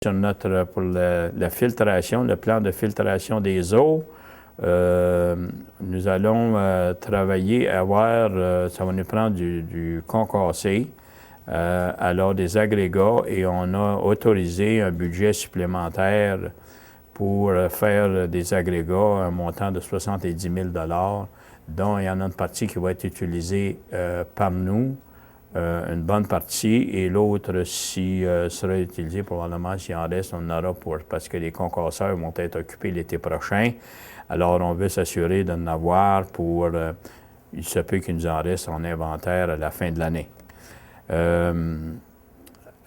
sur pour la filtration, le plan de filtration des eaux. Nous allons travailler à avoir, ça va nous prendre du concassé, alors des agrégats, et on a autorisé un budget supplémentaire pour faire des agrégats, un montant de 70 000 dont il y en a une partie qui va être utilisée par nous, une bonne partie, et l'autre sera utilisée probablement, s'il en reste, on en aura parce que les concasseurs vont être occupés l'été prochain. Alors, on veut s'assurer d'en avoir pour, il se peut qu'il nous en reste en inventaire à la fin de l'année.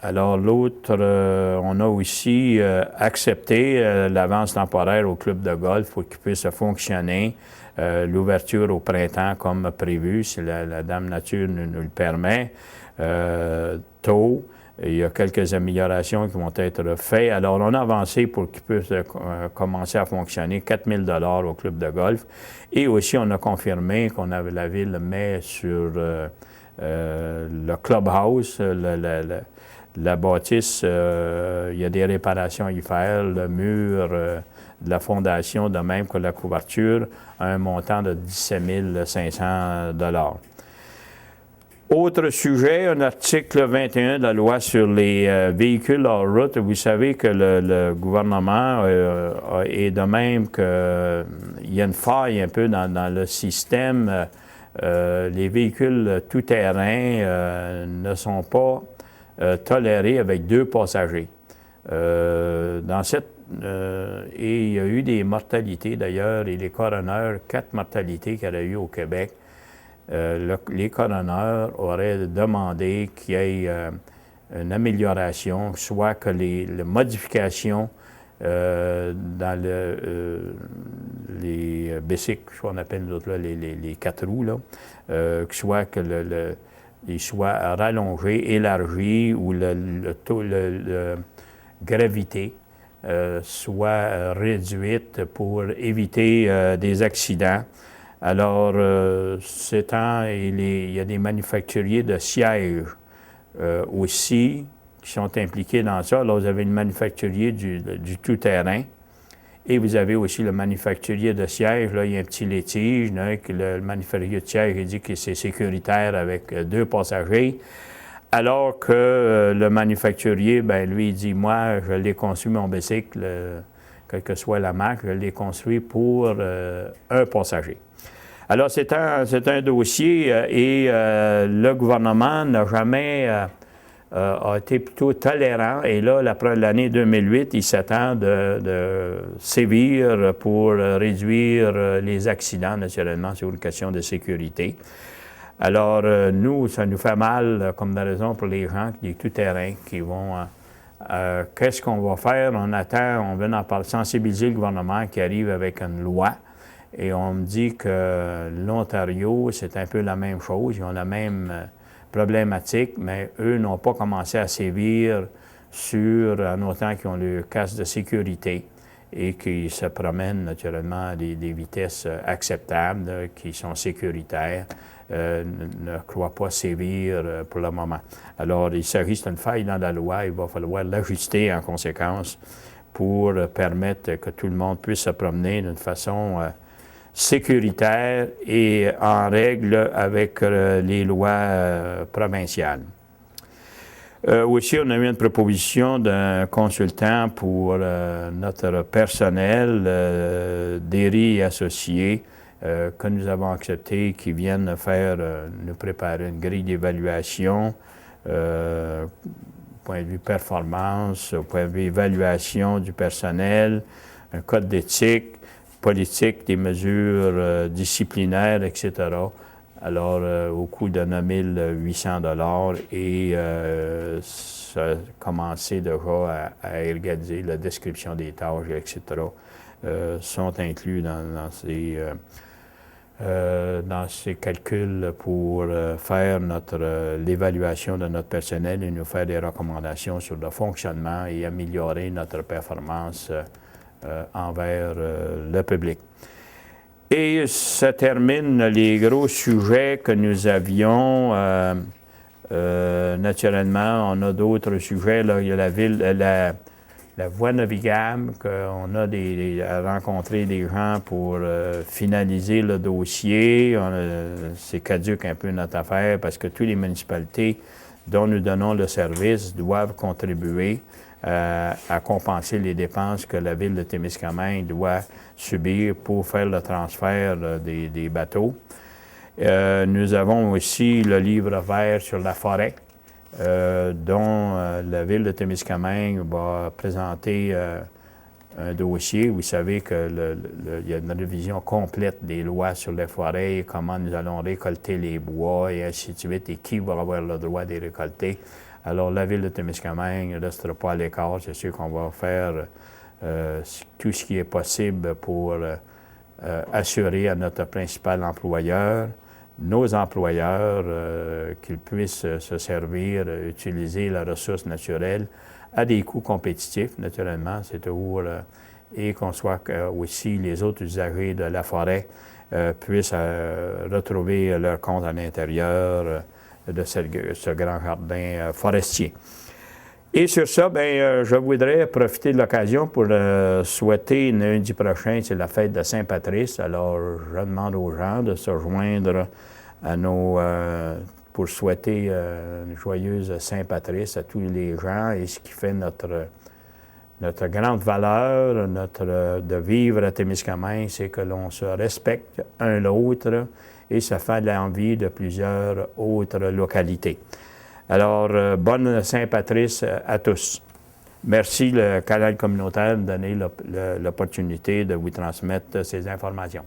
Alors, l'autre, on a aussi accepté l'avance temporaire au club de golf pour qu'il puisse fonctionner. L'ouverture au printemps comme prévu, si la Dame Nature nous le permet, tôt. Il y a quelques améliorations qui vont être faites. Alors, on a avancé pour qu'il puisse commencer à fonctionner, 4 000 $ au club de golf. Et aussi, on a confirmé qu'on avait la Ville met sur le clubhouse, la bâtisse, il y a des réparations à y faire, le mur de la fondation, de même que la couverture, à un montant de 17 500 $. Autre sujet, un article 21 de la loi sur les véhicules hors route. Vous savez que le gouvernement est de même qu'il y a une faille un peu dans le système. Les véhicules tout-terrain ne sont pas tolérés avec 2 passagers. Et il y a eu des mortalités d'ailleurs, et les coroners, 4 mortalités qu'il y a eu au Québec. Les coroners auraient demandé qu'il y ait une amélioration, soit que les modifications dans les bicycles, qu'on appelle nous autres, là, les 4 roues, là, soit que ils soient rallongés, élargis, ou la gravité soit réduite pour éviter des accidents. Alors, il y a des manufacturiers de sièges aussi qui sont impliqués dans ça. Alors, vous avez le manufacturier du tout-terrain et vous avez aussi le manufacturier de sièges. Là, il y a un petit litige. Le manufacturier de sièges il dit que c'est sécuritaire avec 2 passagers. Alors que le manufacturier, ben lui, il dit, moi, je l'ai conçu, mon bicycle, quelle que soit la marque, je l'ai construit pour un passager. Alors, c'est un dossier et le gouvernement n'a jamais a été plutôt tolérant. Et là, l'année 2008, il s'attend de sévir pour réduire les accidents, naturellement, sur une question de sécurité. Alors, nous, ça nous fait mal comme raison pour les gens, les tout-terrains qui vont... qu'est-ce qu'on va faire? On attend, on veut en parler, sensibiliser le gouvernement qui arrive avec une loi. Et on me dit que l'Ontario, c'est un peu la même chose. Ils ont la même problématique, mais eux n'ont pas commencé à sévir en autant qu'ils ont le casque de sécurité et qu'ils se promènent naturellement à des vitesses acceptables, qui sont sécuritaires. Ne croient pas sévir pour le moment. Alors, il s'agit d'une faille dans la loi. Il va falloir l'ajuster en conséquence pour permettre que tout le monde puisse se promener d'une façon sécuritaire et en règle avec les lois provinciales. Aussi, on a eu une proposition d'un consultant pour notre personnel, Derry et associés, que nous avons accepté, qui viennent nous préparer une grille d'évaluation, point de vue performance, point de vue évaluation du personnel, un code d'éthique, politique, des mesures disciplinaires, etc. Alors, au coût de 9 800 $ et ça a commencé déjà à organiser la description des tâches, etc. Sont inclus dans ces calculs pour faire l'évaluation de notre personnel et nous faire des recommandations sur le fonctionnement et améliorer notre performance envers le public. Et ça termine les gros sujets que nous avions. Naturellement, on a d'autres sujets. Là, il y a la voie navigable, qu'on a à rencontrer des gens pour finaliser le dossier. C'est caduque un peu notre affaire parce que toutes les municipalités dont nous donnons le service doivent contribuer à compenser les dépenses que la ville de Témiscamingue doit subir pour faire le transfert des bateaux. Nous avons aussi le livre vert sur la forêt, dont la ville de Témiscamingue va présenter un dossier. Vous savez qu'il y a une révision complète des lois sur les forêts, comment nous allons récolter les bois et ainsi de suite, et qui va avoir le droit de les récolter. Alors, la ville de Témiscamingue ne restera pas à l'écart. C'est sûr qu'on va faire tout ce qui est possible pour assurer à notre principal employeur, nos employeurs, qu'ils puissent se servir, utiliser la ressource naturelle à des coûts compétitifs, naturellement, c'est toujours, et qu'on soit aussi les autres usagers de la forêt puissent retrouver leur compte à l'intérieur de ce grand jardin forestier. Et sur ça, je voudrais profiter de l'occasion pour souhaiter lundi prochain, c'est la fête de Saint-Patrice. Alors, je demande aux gens de se joindre à pour souhaiter une joyeuse Saint-Patrice à tous les gens. Et ce qui fait notre grande valeur, de vivre à Témiscamingue, c'est que l'on se respecte un l'autre et ça fait l'envie de plusieurs autres localités. Alors, bonne Saint-Patrice à tous. Merci le canal communautaire de me donner l'opportunité de vous transmettre ces informations.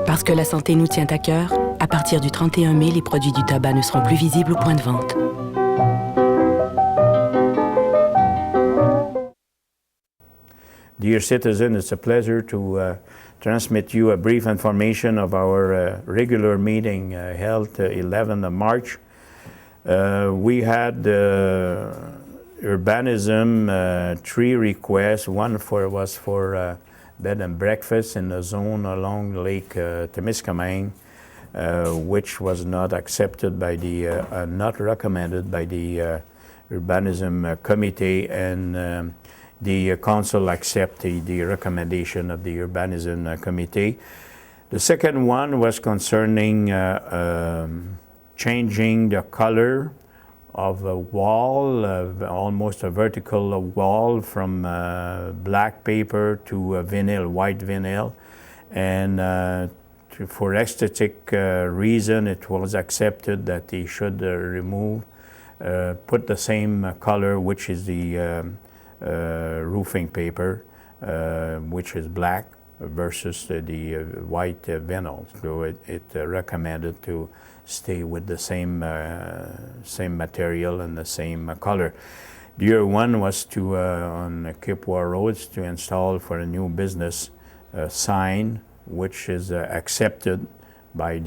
Parce que la santé nous tient à cœur, à partir du 31 mai, les produits du tabac ne seront plus visibles au point de vente. Dear citizen, it's a pleasure to transmit you a brief information of our regular meeting held 11th of March. We had urbanism 3 requests. One was for bed and breakfast in the zone along Lake Témiscamingue, which was not accepted by not recommended by the urbanism committee, and the council accepted the recommendation of the urbanism committee. The second one was concerning changing the color of a wall, almost a vertical wall, from black paper to vinyl, white vinyl. And for aesthetic reason, it was accepted that they should put the same color, which is the roofing paper, which is black, versus the white vinyl. So it recommended to stay with the same material and the same color. The other one was to on Kipwa Roads to install for a new business sign, which is accepted by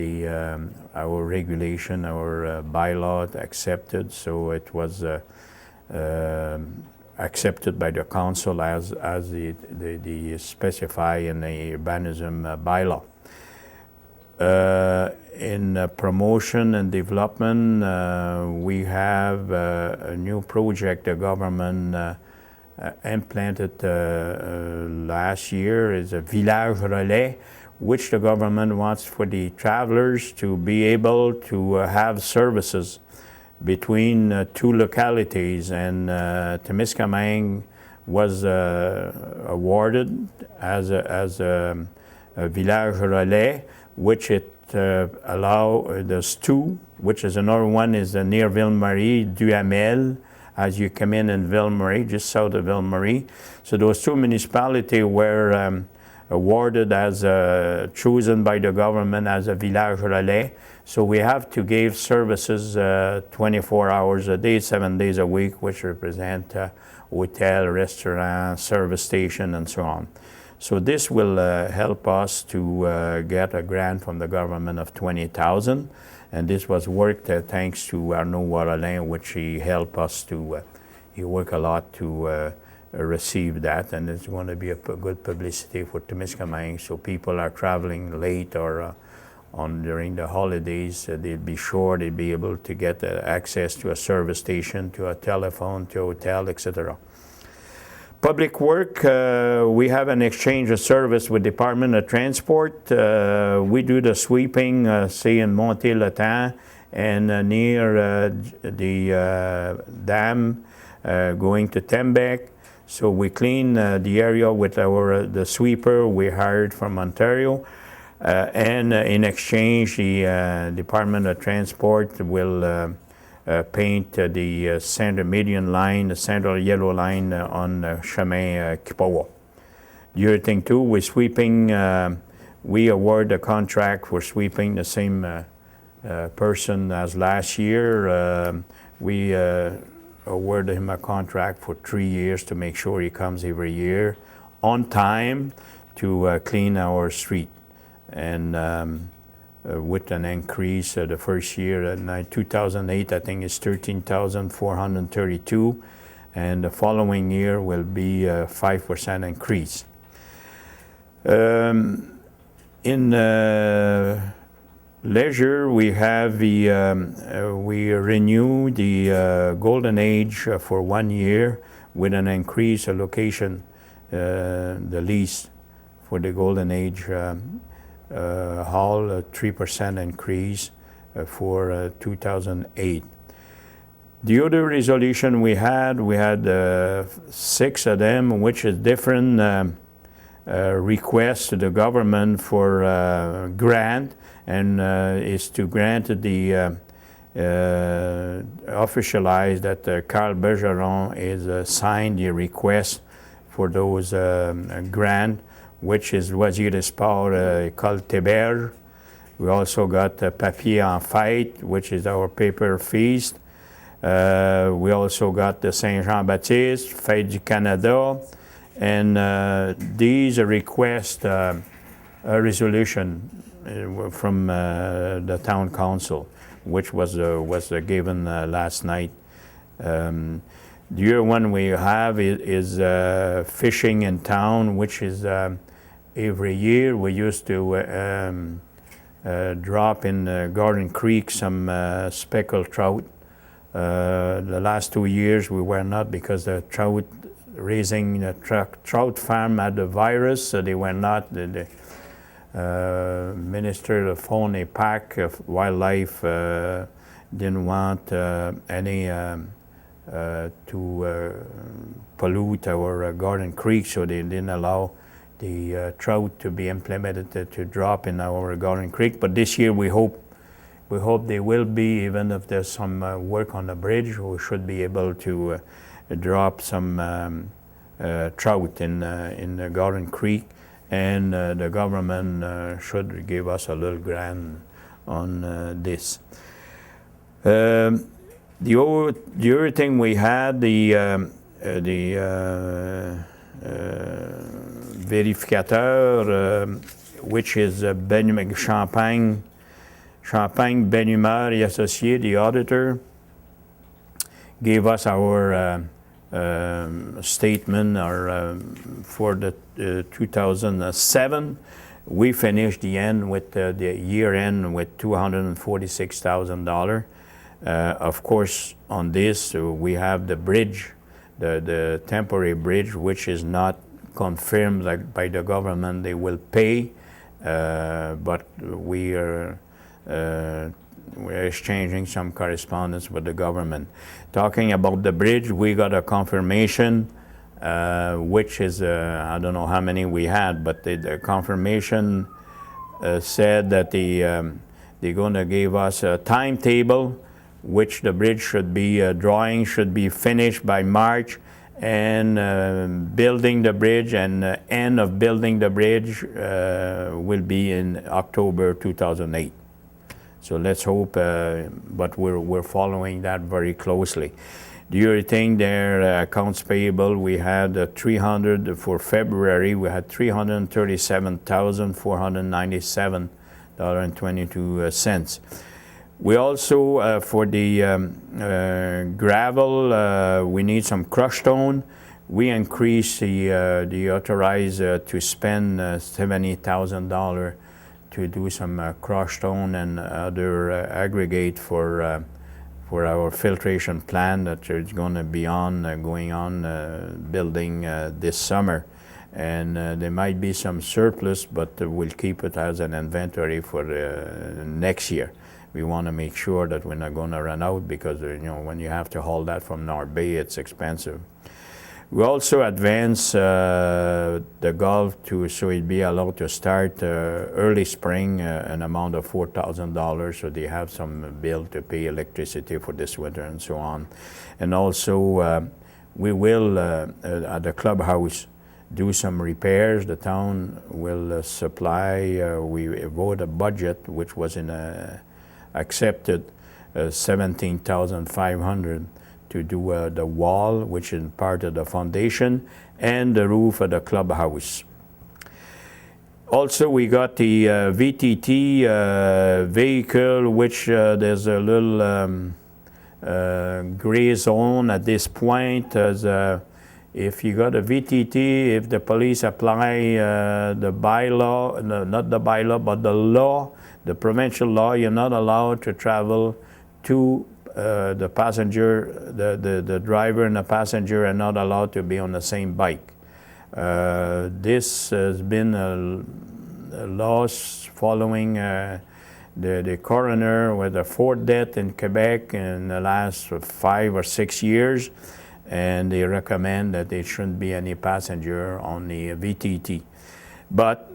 our regulation, our bylaw accepted. So it was accepted by the council as the specify in the urbanism bylaw. In promotion and development, we have a new project the government implanted last year, is a Village Relais, which the government wants for the travelers to be able to have services between 2 localities, and Témiscamingue was awarded as a Village Relais, which it there's 2, which is another one is near Ville-Marie, Duhamel, as you come in Ville-Marie, just south of Ville-Marie. So those 2 municipalities were awarded as chosen by the government as a Village Relais. So we have to give services 24 hours a day, 7 days a week, which represent hotel, restaurant, service station, and so on. So this will help us to get a grant from the government of $20,000, And this was worked thanks to Arnaud Warolin, which he helped us to, he worked a lot to receive that, and it's going to be a good publicity for Témiscamingue. So people are traveling late or during the holidays, they'd be sure they'd be able to get access to a service station, to a telephone, to a hotel, etc. Public work, we have an exchange of service with Department of Transport. We do the sweeping, say in Monté-le-Temps and near the dam going to Tembec. So we clean the area with the sweeper we hired from Ontario. And in exchange, the Department of Transport will paint the center median line, the central yellow line on Chemin Kipawa. The other thing too, with sweeping, we award a contract for sweeping the same person as last year. We awarded him a contract for 3 years to make sure he comes every year on time to clean our street. And with an increase the first year in 2008, I think it's 13,432, and the following year will be a 5% increase. In leisure, we have we renew the Golden Age for 1 year with an increase allocation, the lease for the Golden Age hall, a 3% increase for 2008. The other resolution we had 6 of them, which is different requests to the government for grant, and is to grant the officialize that Carl Bergeron is signed the request for those grant, which is Loisirs de Sport, École Théberge. We also got Papier en Fête, which is our paper feast. We also got the Saint-Jean-Baptiste, Fête du Canada, and these request a resolution from the town council, which was given last night. The other one we have is fishing in town, which is every year we used to drop in Garden Creek some speckled trout. The last 2 years we were not, because the trout raising the trout farm had the virus, so they were not. The Minister of Faune et Parc of Wildlife didn't want any to pollute our Garden Creek, so they didn't allow the trout to be implemented to drop in our Garden Creek. But this year we hope they will be, even if there's some work on the bridge, we should be able to drop some trout in the Garden Creek, and the government should give us a little grant on this. The other thing we had, the vérificateur, which is Champagne Benhumeur et Associés, the auditor, gave us our statement for the 2007. We finished the year end with $246,000. Of course, on this we have the bridge, the temporary bridge, which is not confirmed by the government. They will pay, but we're exchanging some correspondence with the government. Talking about the bridge, we got a confirmation, which is, I don't know how many we had, but the confirmation said that they're going to give us a timetable, which the bridge should be, drawing should be finished by March, and building the bridge and end of building the bridge will be in October 2008. So let's hope, but we're following that very closely. The other thing there, accounts payable, we had for February, we had $337,497.22. We also, for the gravel, we need some crushed stone. We increased the authorized to spend $70,000 to do some crushed stone and other aggregate for our filtration plant that is going to be going on building this summer. And there might be some surplus, but we'll keep it as an inventory for next year. We want to make sure that we're not going to run out, because when you have to haul that from North Bay, it's expensive. We also advance the Gulf so it'd be allowed to start early spring, an amount of $4,000, so they have some bill to pay electricity for this winter and so on. And also we will at the clubhouse do some repairs. The town will supply, we vote a budget which was accepted, $17,500 to do the wall, which is part of the foundation, and the roof of the clubhouse. Also, we got the VTT vehicle, which there's a little gray zone at this point. As if you got a VTT, if the police apply the bylaw, not the bylaw, but the law, the provincial law, you're not allowed to travel to the passenger, the driver and the passenger are not allowed to be on the same bike. This has been a loss following the coroner with a fourth death in Quebec in the last 5 or 6 years, and they recommend that there shouldn't be any passenger on the VTT. But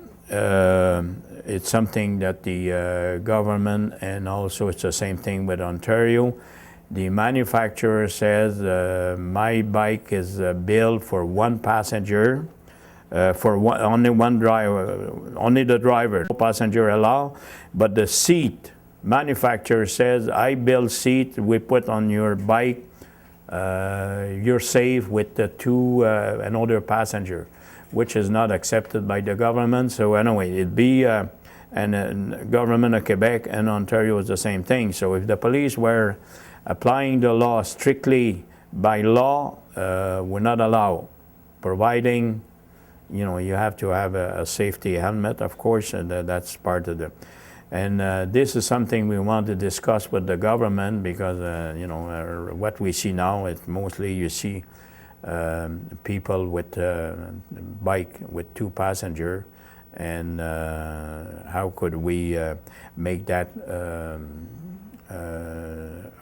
it's something that the government, and also it's the same thing with Ontario, the manufacturer says my bike is built for one passenger, for only one driver, only the driver, no passenger allowed, but the seat, manufacturer says I build seat we put on your bike, you're safe with the another passenger, which is not accepted by the government. So anyway, it'd be, and government of Quebec and Ontario is the same thing. So if the police were applying the law strictly by law, we're not allowed, providing, you have to have a safety helmet, of course, and that's part of the, and this is something we want to discuss with the government, because, what we see now is mostly you see people with bike with 2 passengers, and how could we make that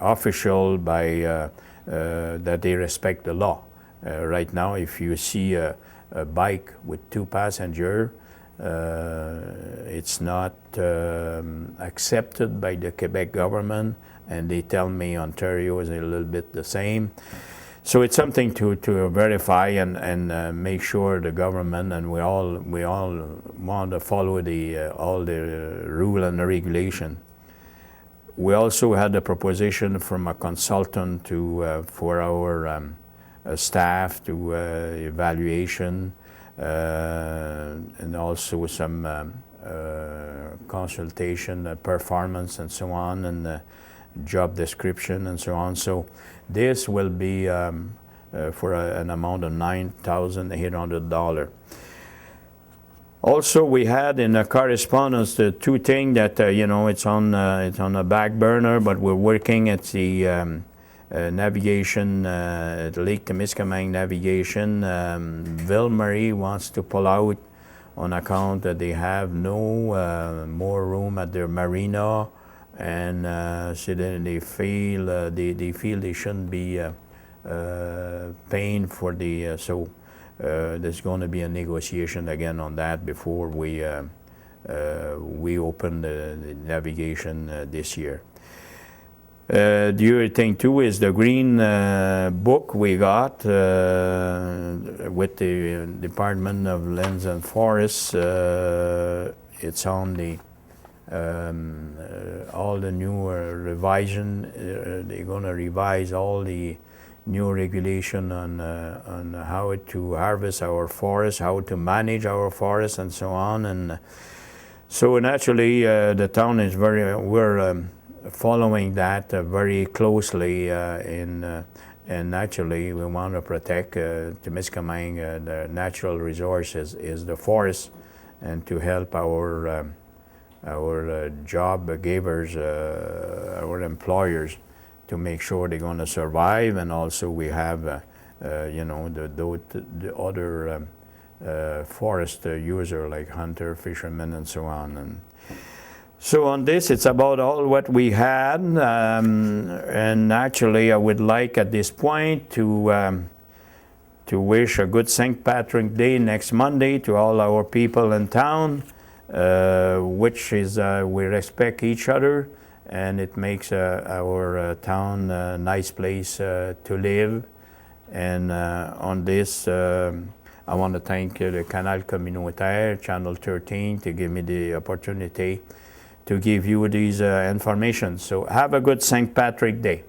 official by that they respect the law. Right now, if you see a bike with 2 passengers, it's not accepted by the Quebec government, and they tell me Ontario is a little bit the same. So it's something to verify and make sure the government, and we all want to follow all the rule and the regulation. We also had a proposition from a consultant for our staff to evaluation, and also some consultation, performance, and so on, and job description, and so on. So this will be for an amount of $9,800. Also, we had in the correspondence the 2 things that it's on a back burner, but we're working at the navigation, Lake Temiskaming navigation. Ville-Marie wants to pull out on account that they have no more room at their marina, and so then they feel they shouldn't be paying for the there's going to be a negotiation again on that before we open the navigation this year. The other thing too is the green book we got with the Department of Lands and Forests. It's on the all the new revision. They're going to revise all the new regulation on how to harvest our forests, how to manage our forests, and so on. And so naturally, the town is following that very closely and naturally we want to protect Temiskaming, the natural resources is the forest, and to help our job givers, our employers, to make sure they're going to survive, and also we have the other forest user like hunter, fishermen, and so on. And so on this, it's about all what we had, and actually I would like at this point to wish a good St. Patrick's Day next Monday to all our people in town, which is we respect each other, and it makes our town a nice place to live. And on this, I want to thank the Canal Communautaire, Channel 13, to give me the opportunity to give you these information. So have a good St. Patrick's Day.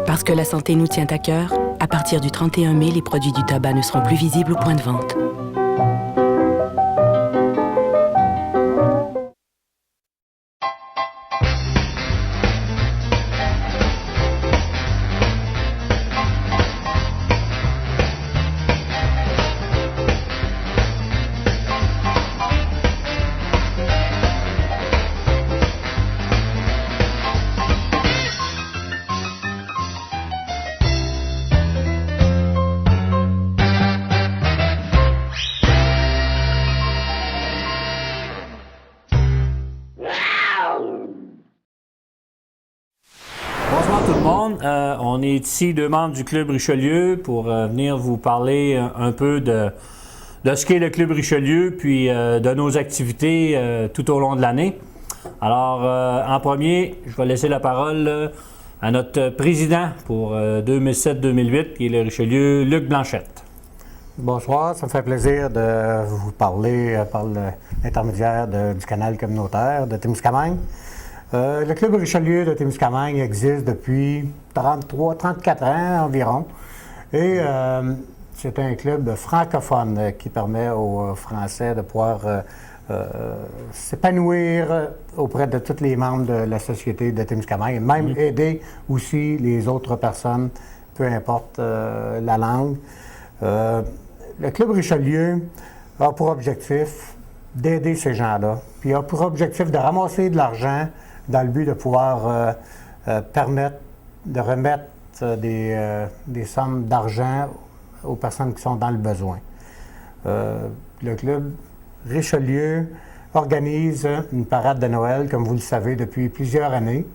Parce que la santé nous tient à cœur, à partir du 31 mai, les produits du tabac ne seront plus visibles au point de vente. Bonsoir tout le monde. On est ici deux membres du Club Richelieu pour venir vous parler un peu de ce qu'est le Club Richelieu, puis de nos activités tout au long de l'année. Alors, en premier, je vais laisser la parole à notre président pour 2007-2008, qui est le Richelieu, Luc Blanchette. Bonsoir, ça me fait plaisir de vous parler par l'intermédiaire du canal communautaire de Témiscamingue. Le Club Richelieu de Témiscamingue existe depuis 34 ans environ. Et c'est un club francophone qui permet aux Français de pouvoir s'épanouir auprès de tous les membres de la société de Témiscamingue, et même aider aussi les autres personnes, peu importe la langue. Le Club Richelieu a pour objectif d'aider ces gens-là, puis a pour objectif de ramasser de l'argent dans le but de pouvoir permettre de remettre des sommes d'argent aux personnes qui sont dans le besoin. Le Club Richelieu organise une parade de Noël, comme vous le savez, depuis plusieurs années,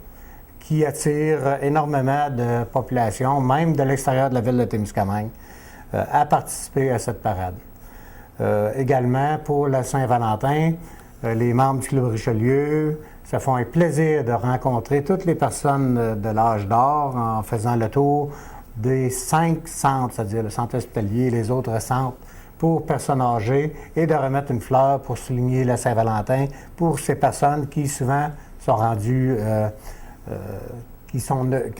qui attire énormément de population, même de l'extérieur de la ville de Témiscamingue, à participer à cette parade. Également, pour la Saint-Valentin, les membres du Club Richelieu se font un plaisir de rencontrer toutes les personnes de l'âge d'or en faisant le tour des 5 centres, c'est-à-dire le centre hospitalier et les autres centres pour personnes âgées, et de remettre une fleur pour souligner la Saint-Valentin pour ces personnes qui souvent sont rendues, qui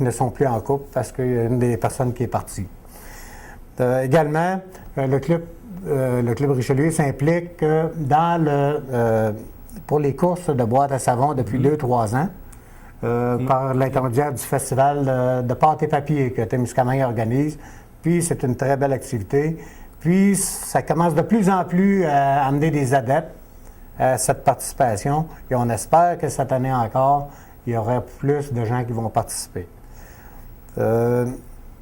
ne sont plus en couple parce qu'il y a une des personnes qui est partie. Également, le Club Richelieu s'implique pour les courses de boîtes à savon depuis 2-3 ans, par l'intermédiaire du festival de pâte et papier que Témiscamingue organise. Puis c'est une très belle activité. Puis ça commence de plus en plus à amener des adeptes à cette participation. Et on espère que cette année encore, il y aura plus de gens qui vont participer.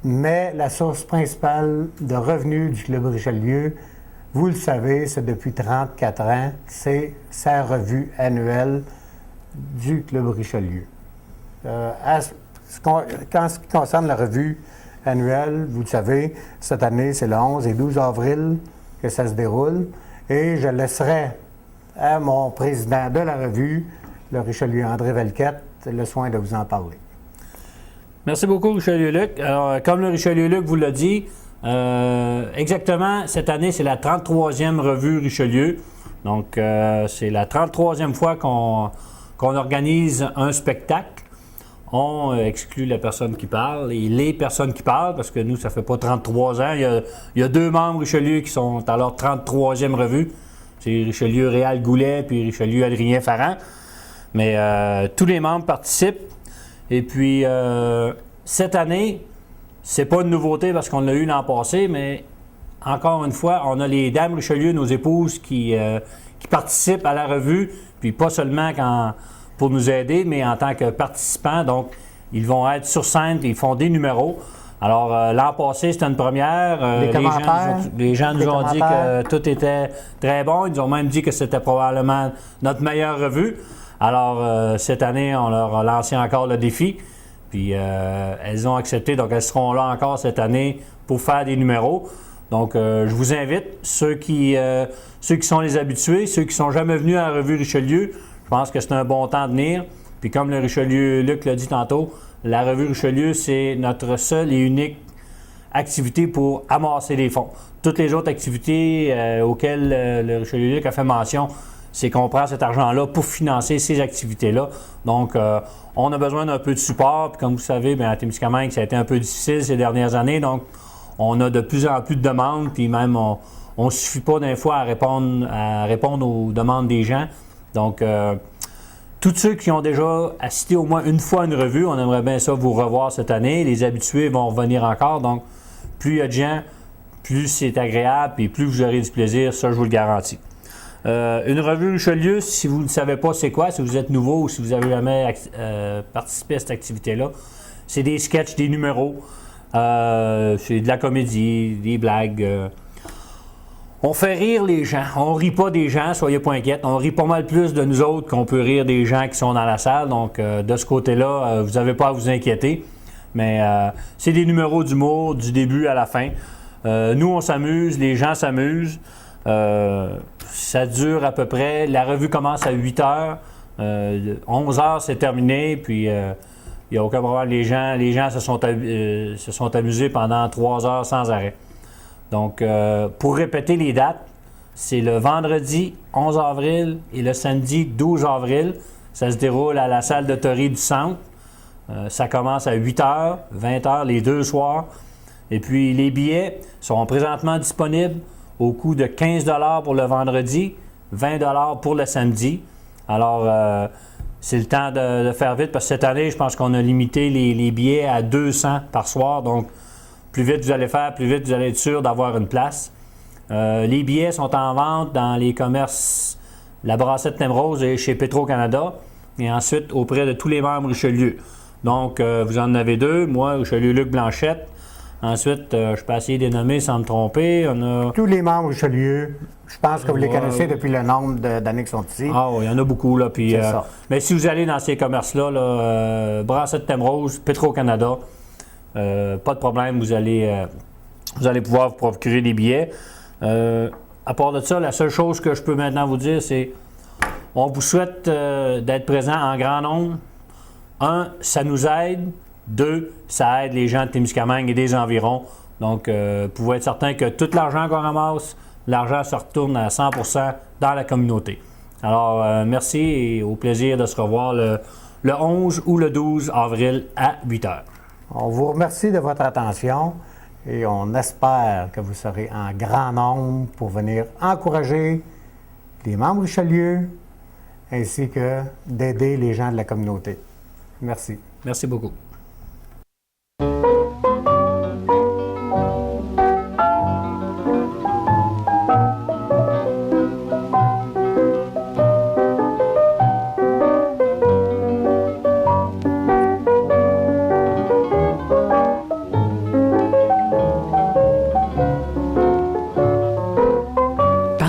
Mais la source principale de revenus du Club Richelieu, vous le savez, c'est depuis 34 ans, c'est sa revue annuelle du Club Richelieu. En ce qui concerne la revue annuelle, vous le savez, cette année, c'est le 11 et 12 avril que ça se déroule. Et je laisserai à mon président de la revue, le Richelieu André Velquette, le soin de vous en parler. Merci beaucoup, Richelieu-Luc. Alors, comme le Richelieu-Luc vous l'a dit, exactement, cette année, c'est la 33e revue Richelieu. Donc, c'est la 33e fois qu'on organise un spectacle. On exclut la personne qui parle et les personnes qui parlent, parce que nous, ça fait pas 33 ans. Il y a 2 membres Richelieu qui sont à leur 33e revue. C'est Richelieu Réal Goulet puis Richelieu Adrien Farran. Mais tous les membres participent. Et puis, cette année, c'est pas une nouveauté parce qu'on l'a eu l'an passé, mais encore une fois, on a les dames Richelieu, nos épouses, qui participent à la revue, puis pas seulement pour nous aider, mais en tant que participants. Donc, ils vont être sur scène, ils font des numéros. Alors, l'an passé, c'était une première. Les gens nous ont dit que tout était très bon. Ils nous ont même dit que c'était probablement notre meilleure revue. Alors, cette année, on leur a lancé encore le défi. Puis, elles ont accepté. Donc, elles seront là encore cette année pour faire des numéros. Donc, je vous invite, ceux qui sont les habitués, ceux qui ne sont jamais venus à la revue Richelieu, je pense que c'est un bon temps de venir. Puis, comme le Richelieu-Luc l'a dit tantôt, la revue Richelieu, c'est notre seule et unique activité pour amasser des fonds. Toutes les autres activités auxquelles le Richelieu-Luc a fait mention, c'est qu'on prend cet argent-là pour financer ces activités-là. Donc, on a besoin d'un peu de support. Puis, comme vous savez, bien, à Témiscamingue, ça a été un peu difficile ces dernières années. Donc, on a de plus en plus de demandes. Puis même, on ne suffit pas d'un fois à répondre aux demandes des gens. Donc, tous ceux qui ont déjà assisté au moins une fois à une revue, on aimerait bien ça vous revoir cette année. Les habitués vont revenir encore. Donc, plus il y a de gens, plus c'est agréable et plus vous aurez du plaisir. Ça, je vous le garantis. Une revue Richelieu, si vous ne savez pas c'est quoi, si vous êtes nouveau ou si vous n'avez jamais participé à cette activité-là, c'est des sketchs, des numéros, c'est de la comédie, des blagues. On fait rire les gens. On rit pas des gens, soyez pas inquiets. On rit pas mal plus de nous autres qu'on peut rire des gens qui sont dans la salle. Donc, de ce côté-là, vous n'avez pas à vous inquiéter. Mais c'est des numéros d'humour du début à la fin. Nous, on s'amuse, les gens s'amusent. Ça dure à peu près, la revue commence à 8 heures, 11 heures c'est terminé, puis il n'y a aucun problème, les gens se sont amusés pendant 3 heures sans arrêt. Donc, pour répéter les dates, c'est le vendredi 11 avril et le samedi 12 avril. Ça se déroule à la salle de Tory du centre. Ça commence à 8 heures, 20 heures les 2 soirs. Et puis, les billets sont présentement disponibles au coût de 15 $ pour le vendredi, 20 $ pour le samedi. Alors, c'est le temps de faire vite parce que cette année, je pense qu'on a limité les billets à 200 par soir. Donc, plus vite vous allez faire, plus vite vous allez être sûr d'avoir une place. Les billets sont en vente dans les commerces La Brassette Nemrose et chez Petro-Canada et ensuite auprès de tous les membres Richelieu. Donc, vous en avez 2, moi, Richelieu-Luc Blanchette. Ensuite, je peux essayer de les nommer sans me tromper. On a... Tous les membres Richelieu, je pense que vous les connaissez depuis le nombre d'années qu'ils sont ici. Ah oui, il y en a beaucoup. Là, puis, c'est ça. Mais si vous allez dans ces commerces-là, Brassette Nemrose, Petro-Canada, pas de problème, vous allez pouvoir vous procurer des billets. À part de ça, la seule chose que je peux maintenant vous dire, c'est on vous souhaite d'être présent en grand nombre. 1, ça nous aide. 2, ça aide les gens de Témiscamingue et des environs. Donc, vous pouvez être certain que tout l'argent qu'on ramasse, l'argent se retourne à 100% dans la communauté. Alors, merci et au plaisir de se revoir le 11 ou le 12 avril à 8 heures. On vous remercie de votre attention et on espère que vous serez en grand nombre pour venir encourager les membres Richelieu ainsi que d'aider les gens de la communauté. Merci. Merci beaucoup.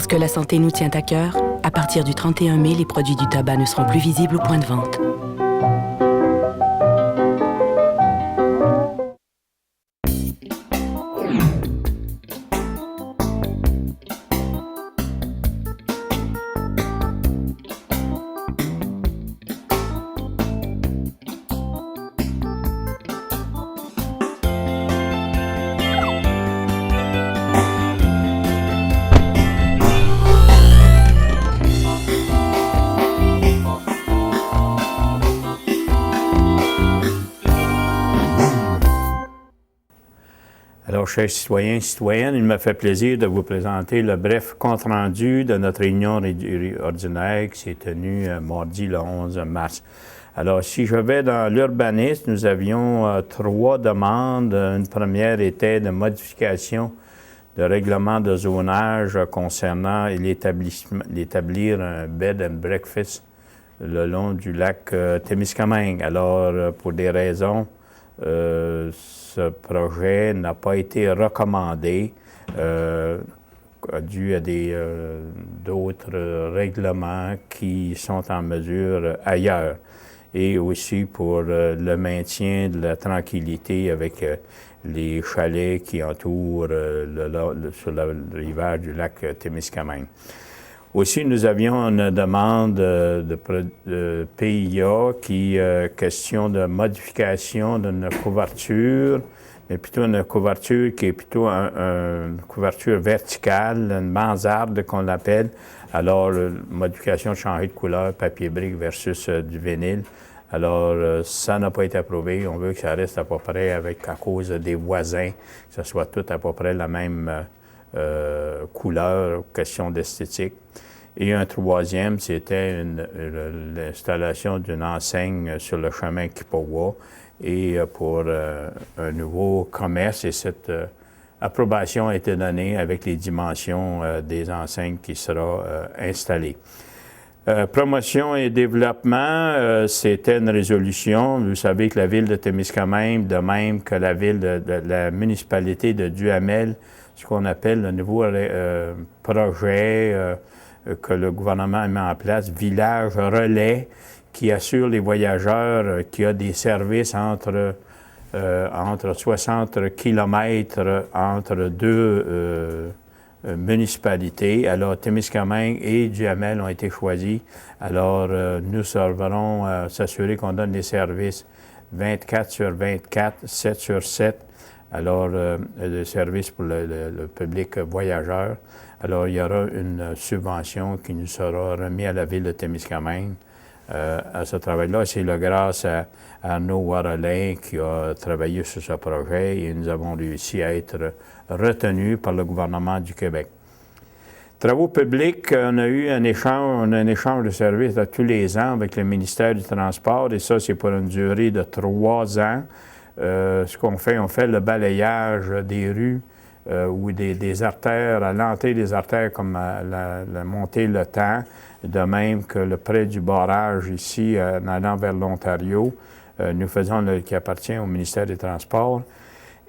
Parce que la santé nous tient à cœur, à partir du 31 mai, les produits du tabac ne seront plus visibles au point de vente. Alors, chers citoyens et citoyennes, il me fait plaisir de vous présenter le bref compte-rendu de notre réunion ordinaire qui s'est tenue mardi le 11 mars. Alors, si je vais dans l'urbanisme, nous avions 3 demandes. Une première était de modification de règlement de zonage concernant l'établir un bed and breakfast le long du lac Témiscamingue. Alors, pour des raisons, ce projet n'a pas été recommandé dû à d'autres règlements qui sont en mesure ailleurs. Et aussi pour le maintien de la tranquillité avec les chalets qui entourent sur le rivage du lac Témiscamingue. Aussi, nous avions une demande de PIA qui question de modification d'une couverture, mais plutôt une couverture qui est plutôt une couverture verticale, une mansarde qu'on appelle. Alors, modification de changer de couleur, papier brique versus du vinyle. Alors, ça n'a pas été approuvé. On veut que ça reste à peu près à cause des voisins, que ce soit tout à peu près la même couleur, question d'esthétique. Et un troisième, c'était l'installation d'une enseigne sur le chemin Kipawa et pour un nouveau commerce. Et cette approbation a été donnée avec les dimensions des enseignes qui sera installées. Promotion et développement, c'était une résolution. Vous savez que la ville de Témiscamingue, de même que la ville de la municipalité de Duhamel, ce qu'on appelle le nouveau projet que le gouvernement a mis en place, village relais, qui assure les voyageurs, qui a des services entre 60 km entre deux municipalités. Alors, Témiscamingue et Duhamel ont été choisis. Alors, nous devrons s'assurer qu'on donne des services 24 sur 24, 7 sur 7. Alors, des services pour le public voyageur. Alors, il y aura une subvention qui nous sera remise à la ville de Témiscamingue à ce travail-là. C'est grâce à Arnaud Warolin qui a travaillé sur ce projet et nous avons réussi à être retenus par le gouvernement du Québec. Travaux publics, on a eu un échange de services tous les ans avec le ministère du Transport et ça, c'est pour une durée de 3 ans. Ce qu'on fait, on fait le balayage des rues ou des artères, à l'entrée des artères comme la montée Le Temps, de même que le près du barrage ici, en allant vers l'Ontario, nous faisons qui appartient au ministère des Transports.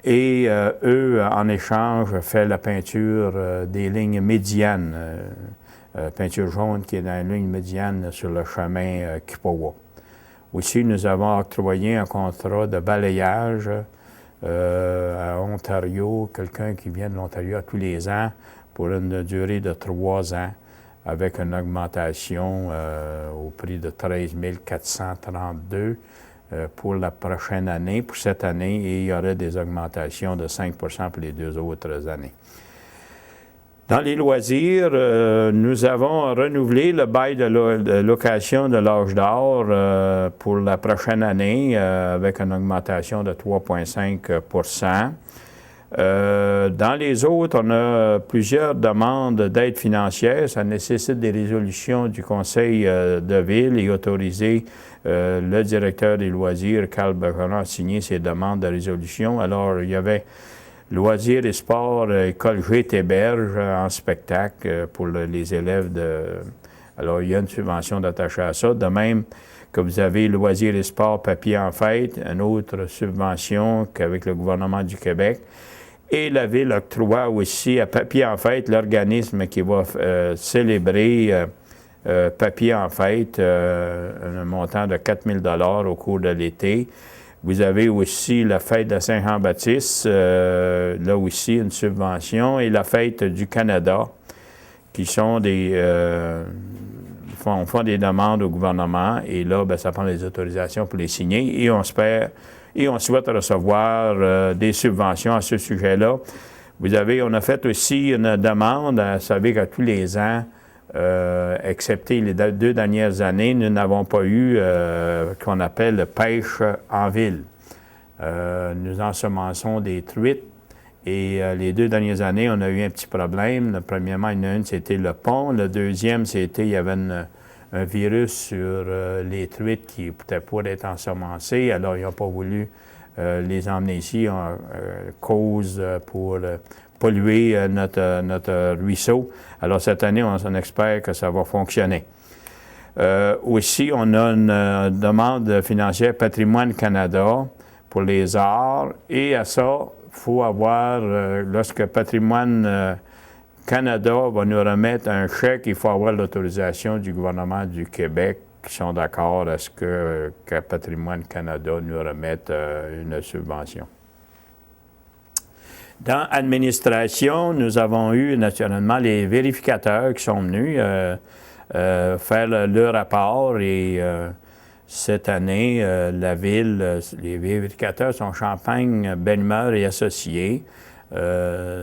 Et eux, en échange, font la peinture des lignes médianes, peinture jaune qui est dans la ligne médiane sur le chemin Kipawa. Aussi, nous avons octroyé un contrat de balayage à Ontario, quelqu'un qui vient de l'Ontario tous les ans pour une durée de 3 ans avec une augmentation au prix de 13 432 pour la prochaine année, pour cette année, et il y aurait des augmentations de 5 pour les 2 autres années. Dans les loisirs, nous avons renouvelé le bail de location de l'âge d'or pour la prochaine année avec une augmentation de 3,5 Dans les autres, on a plusieurs demandes d'aide financière. Ça nécessite des résolutions du Conseil de ville et autoriser le directeur des loisirs, Carl Bergeron, a signé ces demandes de résolution. Alors, il y avait Loisirs et sports, École G-Téberge en spectacle pour les élèves de... Alors, il y a une subvention d'attaché à ça. De même que vous avez Loisirs et sports, papier en fête, une autre subvention qu'avec le gouvernement du Québec. Et la Ville octroie aussi à Papier en Fête, l'organisme qui va célébrer Papier en Fête, un montant de 4 000 $ au cours de l'été. Vous avez aussi la fête de Saint-Jean-Baptiste, là aussi une subvention, et la fête du Canada, qui sont on fait des demandes au gouvernement, et là, bien, ça prend des autorisations pour les signer, et on souhaite recevoir des subventions à ce sujet-là. On a fait aussi une demande, vous savez qu'à tous les ans, excepté les 2 dernières années, nous n'avons pas eu qu'on appelle pêche en ville. Nous ensemençons des truites et les 2 dernières années, on a eu un petit problème. Premièrement, il y en a une, c'était le pont. Le deuxième, c'était il y avait un virus sur les truites qui pourraient être ensemencées. Alors, ils n'ont pas voulu les emmener ici cause pour polluer notre ruisseau. Alors, cette année, on espère que ça va fonctionner. Aussi, on a une demande financière Patrimoine Canada pour les arts. Et à ça, il faut avoir, lorsque Patrimoine Canada va nous remettre un chèque, il faut avoir l'autorisation du gouvernement du Québec qui sont d'accord à ce que Patrimoine Canada nous remette une subvention. Dans l'administration, nous avons eu naturellement les vérificateurs qui sont venus faire le rapport et cette année, la Ville, les vérificateurs sont Champagne, Belle-Humeur et Associés.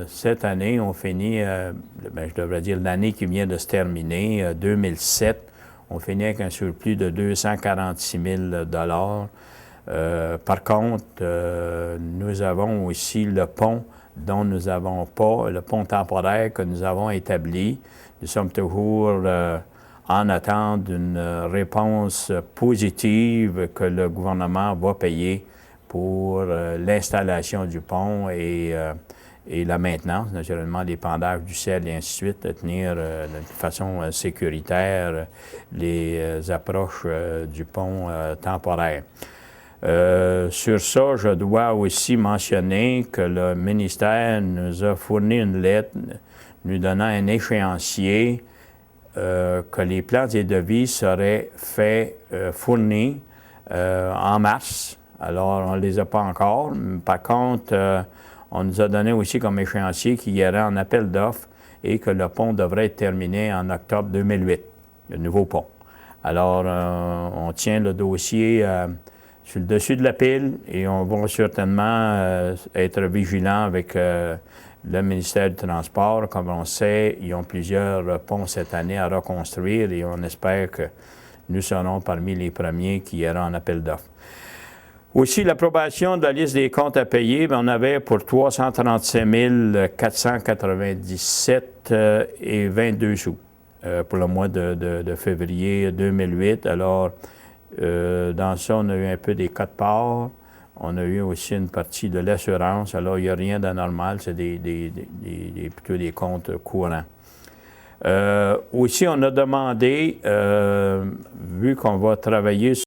Cette année, on finit, je devrais dire l'année qui vient de se terminer, 2007, on finit avec un surplus de 246 000 $. Par contre, nous avons aussi le pont dont nous n'avons pas, le pont temporaire que nous avons établi. Nous sommes toujours en attente d'une réponse positive que le gouvernement va payer pour l'installation du pont et la maintenance, naturellement, l'épandage du sel et ainsi de suite, de tenir de façon sécuritaire les approches du pont temporaire. Sur ça, je dois aussi mentionner que le ministère nous a fourni une lettre nous donnant un échéancier que les plans et devis seraient fournis en mars. Alors, on ne les a pas encore. Par contre, on nous a donné aussi comme échéancier qu'il y aurait un appel d'offres et que le pont devrait être terminé en octobre 2008, le nouveau pont. Alors, on tient le dossier sur le dessus de la pile et on va certainement être vigilant avec le ministère du Transport. Comme on sait, ils ont plusieurs ponts cette année à reconstruire et on espère que nous serons parmi les premiers qui iront en appel d'offres. Aussi, l'approbation de la liste des comptes à payer, on avait pour 337 497 et 22 sous pour le mois de février 2008. Alors, dans ça, on a eu un peu des quotes-parts. On a eu aussi une partie de l'assurance. Alors, il n'y a rien d'anormal, c'est plutôt des comptes courants. Aussi, on a demandé, vu qu'on va travailler